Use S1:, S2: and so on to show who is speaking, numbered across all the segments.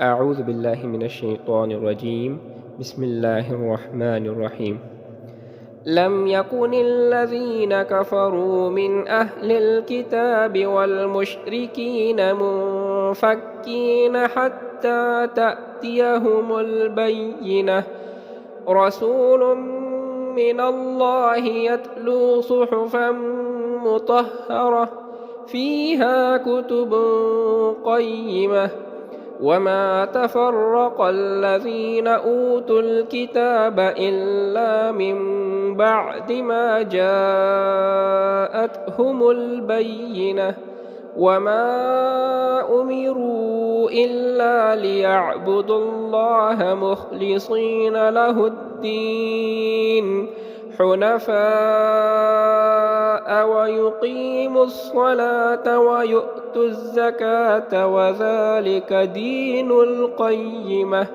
S1: أعوذ بالله من الشيطان الرجيم. بسم الله الرحمن الرحيم. لم يكن الذين كفروا من أهل الكتاب والمشركين منفكين حتى تأتيهم البينة. رسول من الله يتلو صحفا مطهرة فيها كتب قيمة. وما تفرق الذين أوتوا الكتاب إلا من بعد ما جاءتهم البينة. وما أمروا إلا ليعبدوا الله مخلصين له الدين حنفاء ويقيموا الصلاة ويؤتوا الزكاة وذلك دين القيمة.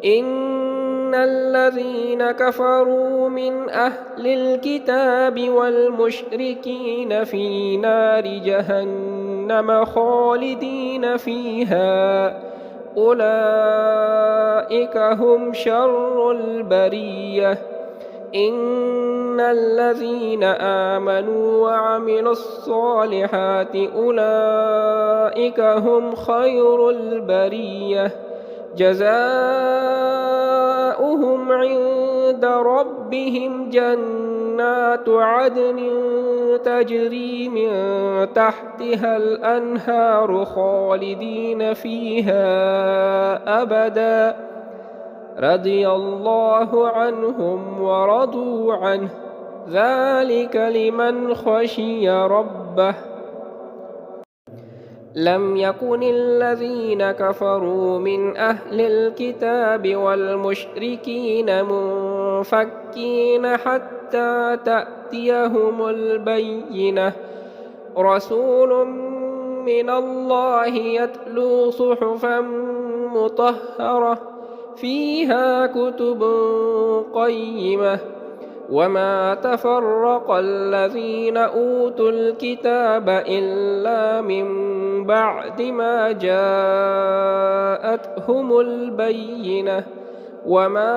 S1: إن الذين كفروا من أهل الكتاب والمشركين في نار جهنم خالدين فيها أولئك هم شر البرية. إن الذين آمنوا وعملوا الصالحات أولئك هم خير البرية. جزاؤهم عند ربهم جنات عدن تجري من تحتها الأنهار خالدين فيها أبدا رضي الله عنهم ورضوا عنه ذلك لمن خشي ربه. لم يكن الذين كفروا من أهل الكتاب والمشركين منفكين حتى تأتيهم البينة. رسول من الله يتلو صحفا مطهرة فيها كتب قيمة. وما تفرق الذين أوتوا الكتاب إلا من بعد ما جاءتهم البينة. وما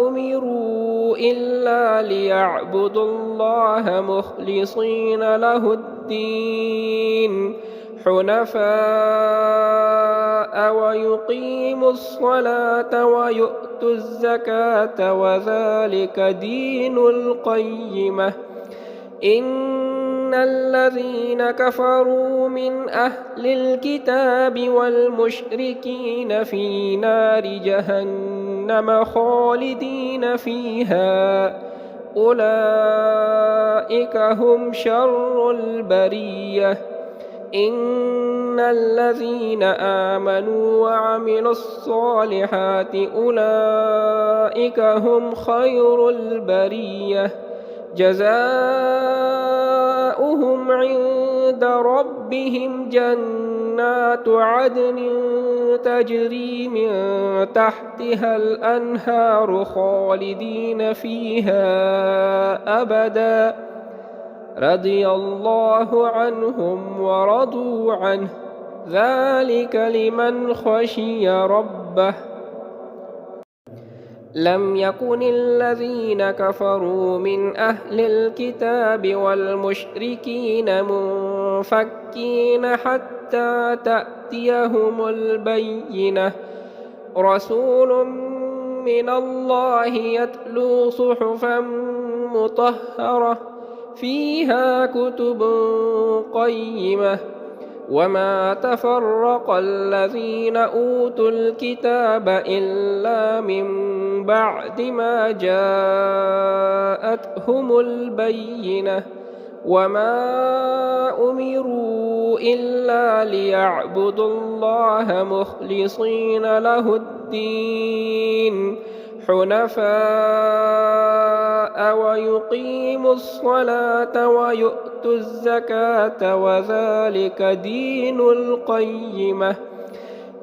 S1: أمروا إلا ليعبدوا الله مخلصين له الدين حنفاء ويقيموا الصلاة ويؤتوا الزكاة وذلك دين القيمة. إن الذين كفروا من أهل الكتاب والمشركين في نار جهنم خالدين فيها أولئك هم شر البرية. إن الذين آمنوا وعملوا الصالحات أولئك هم خير البرية. جزاؤهم عند ربهم جنات عدن تجري من تحتها الأنهار خالدين فيها أبدا رضي الله عنهم ورضوا عنه ذلك لمن خشي ربه. لم يكن الذين كفروا من أهل الكتاب والمشركين منفكين حتى تأتيهم البينة. رسول من الله يتلو صحفا مطهرة فيها كتب قيمة. وما تفرق الذين أوتوا الكتاب إلا من بعد ما جاءتهم البينة. وما أمروا إلا ليعبدوا الله مخلصين له الدين حنفاء ويقيموا الصلاة ويؤتوا الزكاة وذلك دين القيمة.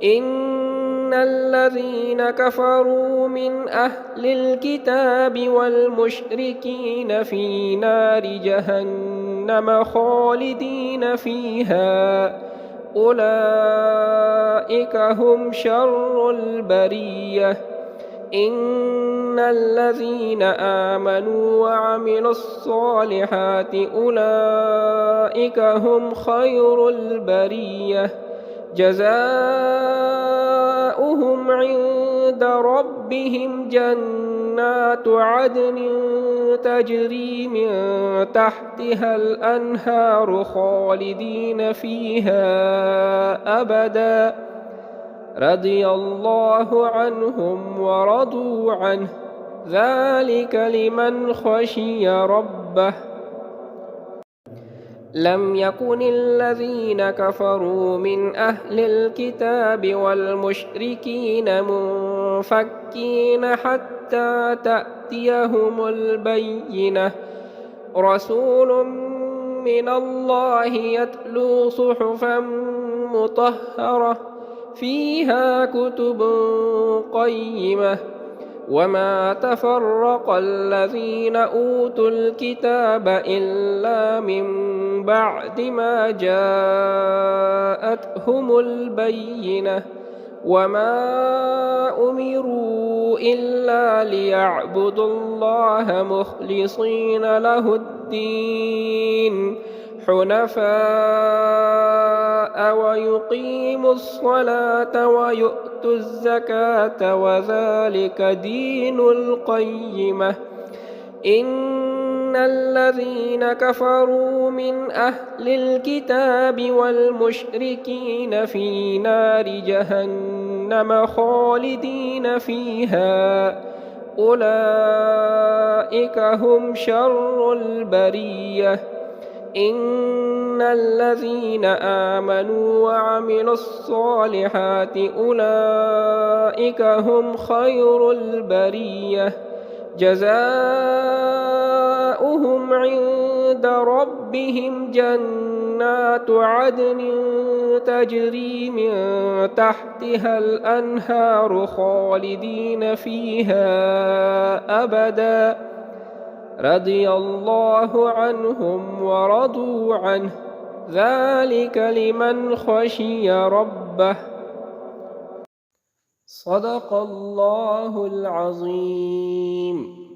S1: إن الذين كفروا من أهل الكتاب والمشركين في نار جهنم خالدين فيها أولئك هم شر البرية. إن الذين آمنوا وعملوا الصالحات أولئك هم خير البرية. جزاؤهم عند ربهم جنات عدن تجري من تحتها الأنهار خالدين فيها أبدا، رضي الله عنهم ورضوا عنه، ذلك لمن خشي ربه. لم يكن الذين كفروا من أهل الكتاب والمشركين منفكين حتى تأتيهم البينة، رسول من الله يتلو صحفا مطهرة فيها كتب قيمة. وما تفرق الذين أوتوا الكتاب إلا من بعد ما جاءتهم البينة، وما أمروا إلا ليعبدوا الله مخلصين له الدين حنفاء ويقيموا الصلاة ويؤتوا الزكاة وذلك دين القيمة. إن الذين كفروا من أهل الكتاب والمشركين في نار جهنم خالدين فيها أولئك هم شر البرية. إن الذين آمنوا وعملوا الصالحات أولئك هم خير البرية. جزاؤهم عند ربهم جنات عدن تجري من تحتها الأنهار خالدين فيها أبدا، رضي الله عنهم ورضوا عنه، ذلك لمن خشي ربه. صدق الله العظيم.